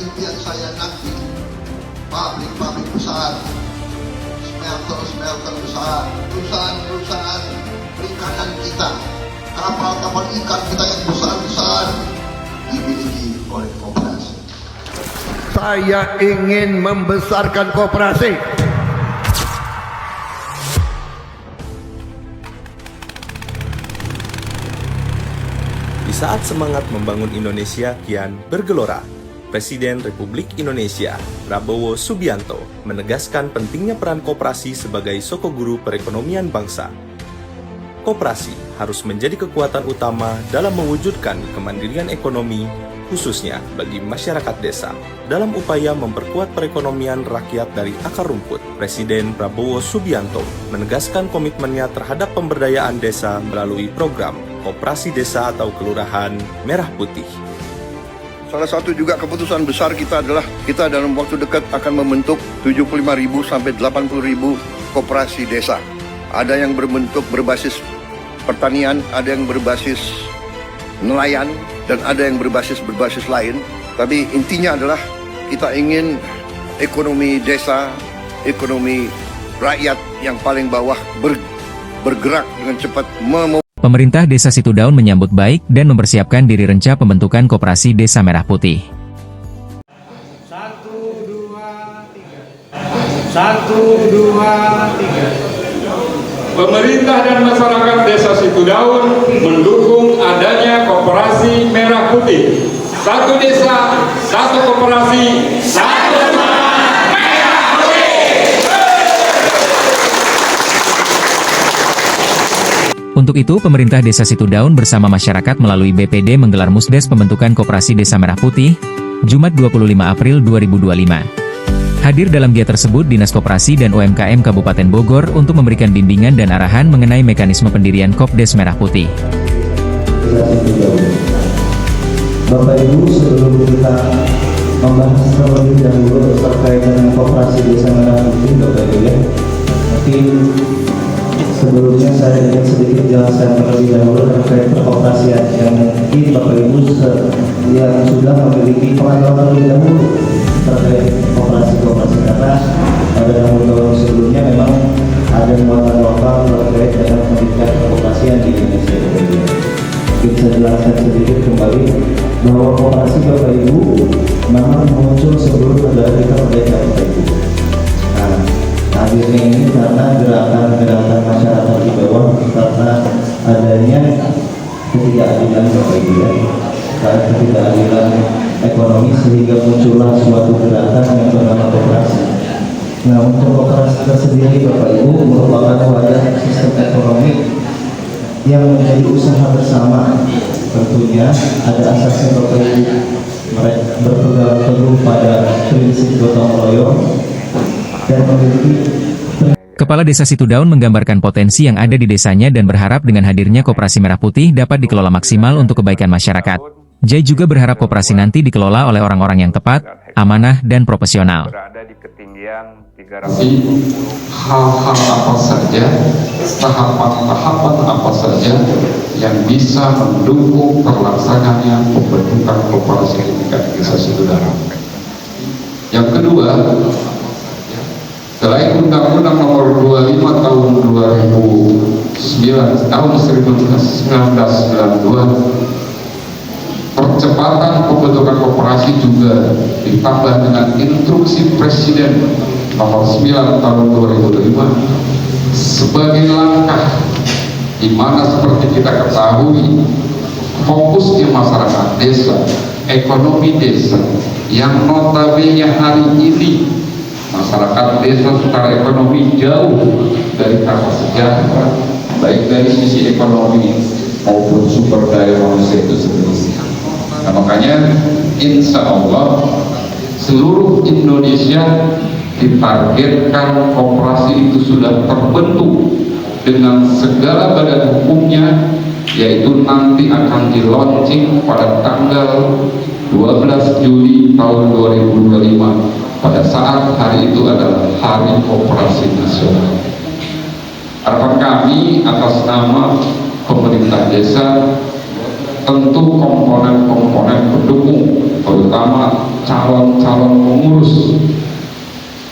impian saya nanti pabrik-pabrik besar, smelter besar, perusahaan-perusahaan perikanan kita, kapal-kapal ikan kita yang besar-besar dimiliki oleh koperasi. Saya ingin membesarkan koperasi. Di saat semangat membangun Indonesia kian bergelora, Presiden Republik Indonesia Prabowo Subianto menegaskan pentingnya peran koperasi sebagai sokoguru perekonomian bangsa. Koperasi harus menjadi kekuatan utama dalam mewujudkan kemandirian ekonomi, khususnya bagi masyarakat desa, dalam upaya memperkuat perekonomian rakyat dari akar rumput. Presiden Prabowo Subianto menegaskan komitmennya terhadap pemberdayaan desa melalui program Koperasi Desa atau Kelurahan Merah Putih. Salah satu juga keputusan besar kita adalah kita dalam waktu dekat akan membentuk 75.000 sampai 80.000 koperasi desa. Ada yang berbentuk berbasis pertanian, ada yang berbasis nelayan, dan ada yang berbasis lain. Tapi intinya adalah kita ingin ekonomi desa, ekonomi rakyat yang paling bawah bergerak dengan cepat. Pemerintah Desa Situdaun menyambut baik dan mempersiapkan diri renca pembentukan Koperasi Desa Merah Putih. 1, 2, 3. 1, 2, 3. Pemerintah dan masyarakat Desa Situdaun mendukung adanya Koperasi Merah Putih. Satu desa, satu koperasi, satu semangat Merah Putih. Untuk itu, pemerintah Desa Situdaun bersama masyarakat melalui BPD menggelar Musdes pembentukan Koperasi Desa Merah Putih, Jumat 25 April 2025. Hadir dalam giat tersebut Dinas Koperasi dan UMKM Kabupaten Bogor untuk memberikan bimbingan dan arahan mengenai mekanisme pendirian Kopdes Merah Putih. Bapak Ibu, sebelum kita membahas terlebih dahulu terkait dengan Koperasi Desa Merah Putih, Bapak Ibu ya, mungkin sebelumnya saya ingin sedikit jelaskan terlebih dahulu terkait perkoperasian yang mungkin Bapak Ibu yang sudah memiliki pengalaman terlebih dahulu terkait koperasi karena pada tahun-tahun sebelumnya memang ada muatan lokal terkait dengan pendidikan perkoperasian di Indonesia. Mungkin saya jelaskan sedikit kembali bahwa koperasi Bapak Ibu memang muncul sebelum negara kita merdeka Bapak Ibu. Nah, akhirnya ini karena gerakan-gerakan masyarakat di bawah, karena adanya ketidakadilan Bapak Ibu ya, karena ketidakadilan ekonomi sehingga muncullah suatu gerakan yang bernama koperasi. Nah, untuk koperasi tersendiri Bapak Ibu merupakan wadah sistem ekonomi yang menjadi usaha bersama. Tentunya ada asasnya Bapak Ibu, mereka berpegang teguh pada prinsip gotong royong dan memiliki. Kepala Desa Situdaun menggambarkan potensi yang ada di desanya dan berharap dengan hadirnya Koperasi Merah Putih dapat dikelola maksimal untuk kebaikan masyarakat. Jai juga berharap koperasi nanti dikelola oleh orang-orang yang tepat, amanah, dan profesional. Berada di ketinggian 300. Hal-hal apa saja, tahapan-tahapan apa saja yang bisa mendukung terlaksananya pembentukan koperasi tingkat Desa Situdaun. Yang kedua, selain Undang-Undang Nomor 25 Tahun 1992, percepatan pembentukan koperasi juga ditambah dengan instruksi Presiden Nomor 9 Tahun 2005 sebagai langkah di mana seperti kita ketahui fokus di masyarakat desa, ekonomi desa yang notabene hari ini masyarakat desa secara ekonomi jauh dari kata sejahtera, baik dari sisi ekonomi maupun sumber daya manusia itu sendiri. Nah, makanya insya Allah seluruh Indonesia ditargetkan koperasi itu sudah terbentuk dengan segala badan hukumnya, yaitu nanti akan di-launching pada tanggal 12 Juli tahun 2025 pada saat hari itu adalah Hari Koperasi Nasional. Harapan kami atas nama pemerintah desa, tentu komponen-komponen pendukung terutama calon-calon pengurus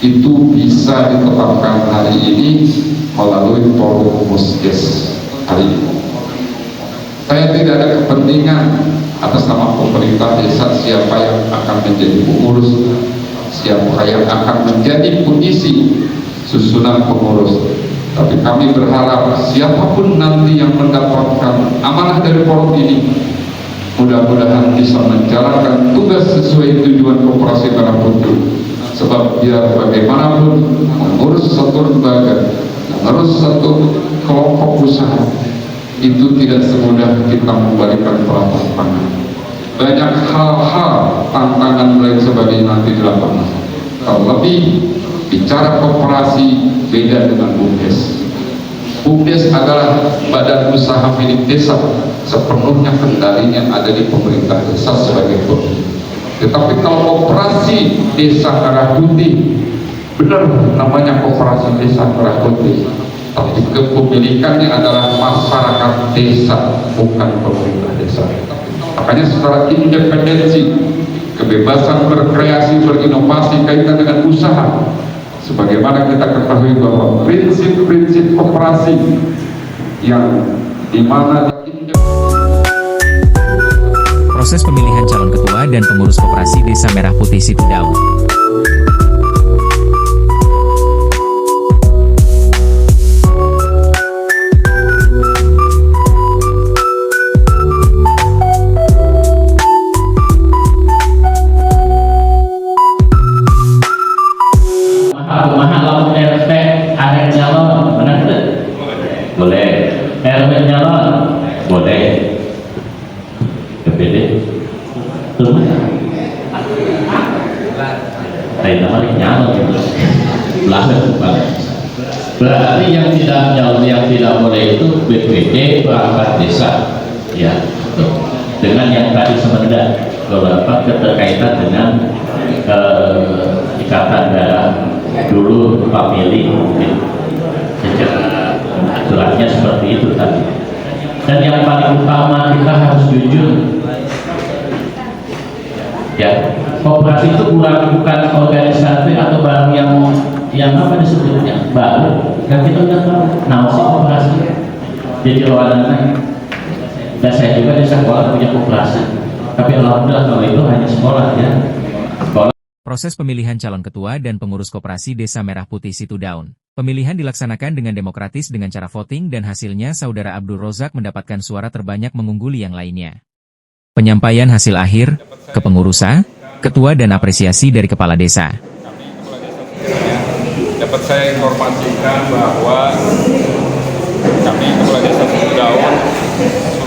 itu bisa ditetapkan hari ini melalui forum Musdes hari ini. Saya tidak ada kepentingan atas nama pemerintah desa siapa yang akan menjadi pengurus, siapa yang akan menjadi pengisi susunan pengurus. Tapi kami berharap siapapun nanti yang mendapatkan amanah dari forum ini, mudah-mudahan bisa menjalankan tugas sesuai tujuan Koperasi Merah Putih. Sebab biar bagaimanapun mengurus satu lembaga, mengurus satu kelompok usaha, itu tidak semudah kita membalikan telapak tangan. Banyak hal-hal, tantangan lain sebagainya nanti di lapangan. Terlebih bicara koperasi beda dengan BUMDes. BUMDes adalah badan usaha milik desa, sepenuhnya kendalinya ada di pemerintah desa sebagai pemilik. Tetapi kalau koperasi desa Merah Putih, benar namanya koperasi desa Merah Putih, tapi kepemilikannya adalah masyarakat desa, bukan pemerintah desa. Makanya secara independensi, kebebasan berkreasi, berinovasi kaitan dengan usaha, sebagaimana kita ketahui bahwa prinsip-prinsip koperasi yang dimana Proses pemilihan calon ketua dan pengurus Koperasi Desa Merah Putih Situdaun. Mahal lalu RT ada nyalon, benar tidak? Boleh. RW nyalon, boleh. DPD, rumah. Saya namanya nyalon, berarti yang tidak nyalon, yang tidak boleh itu BPD perangkat desa, ya. Dengan yang tadi sebenarnya beberapa keterkaitan dengan ikatan darah dulu famili mungkin secara aturannya seperti itu tadi. Dan yang paling utama kita harus jujur, ya, koperasi itu bukan organisasi atau barang yang apa disebutnya baru. Dan kita udah tahu, nah sih koperasi. Jadi lawanannya, dan saya juga di sekolah punya koperasi. Tapi alhamdulillah kalau itu hanya sekolah, ya. Sekolah. Proses pemilihan calon ketua dan pengurus Koperasi Desa Merah Putih Situdaun. Pemilihan dilaksanakan dengan demokratis dengan cara voting dan hasilnya Saudara Abdul Rozak mendapatkan suara terbanyak mengungguli yang lainnya. Penyampaian hasil akhir, kepengurusan, ketua dan apresiasi dari Kepala Desa. Dapat saya informasikan bahwa kami Kepala Desa Situdaun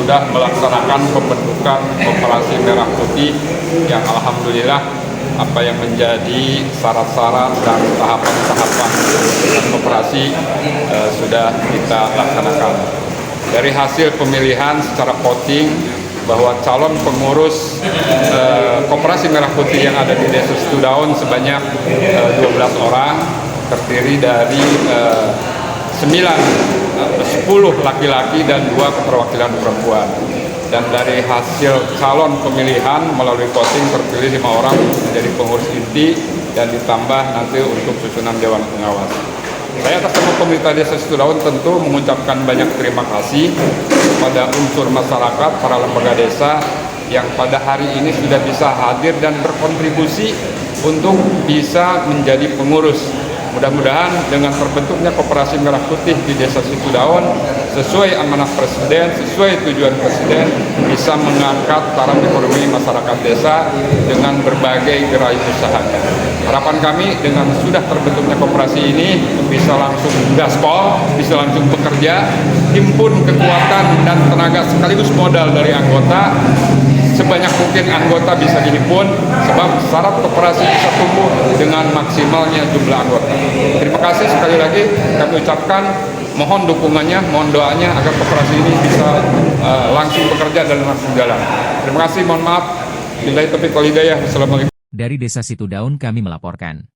sudah melaksanakan pembentukan Koperasi Merah Putih yang alhamdulillah apa yang menjadi syarat-syarat dan tahapan-tahapan koperasi sudah kita laksanakan. Dari hasil pemilihan secara voting bahwa calon pengurus Koperasi Merah Putih yang ada di Desa Situdaun sebanyak 12 orang, terdiri dari 10 laki-laki dan 2 keterwakilan perempuan. Dan dari hasil calon pemilihan melalui voting terpilih 5 orang menjadi pengurus inti dan ditambah nanti untuk susunan Dewan Pengawas. Saya atas nama pemerintah Desa Situdaun tentu mengucapkan banyak terima kasih kepada unsur masyarakat, para lembaga desa yang pada hari ini sudah bisa hadir dan berkontribusi untuk bisa menjadi pengurus. Mudah-mudahan dengan terbentuknya Koperasi Merah Putih di Desa Situdaun sesuai amanah Presiden, sesuai tujuan Presiden, bisa mengangkat taraf ekonomi masyarakat desa dengan berbagai gerai usahanya. Harapan kami dengan sudah terbentuknya koperasi ini bisa langsung gaspol, bisa langsung bekerja, himpun kekuatan dan tenaga sekaligus modal dari anggota. Sebanyak mungkin anggota bisa dihimpun, sebab syarat koperasi bisa tumbuh dengan maksimalnya jumlah anggota. Terima kasih sekali lagi kami ucapkan, mohon dukungannya, mohon doanya agar koperasi ini bisa langsung bekerja dan langsung jalan. Terima kasih, mohon maaf. Billahi taufiq wal hidayah. Wassalamualaikum. Dari Desa Situdaun kami melaporkan.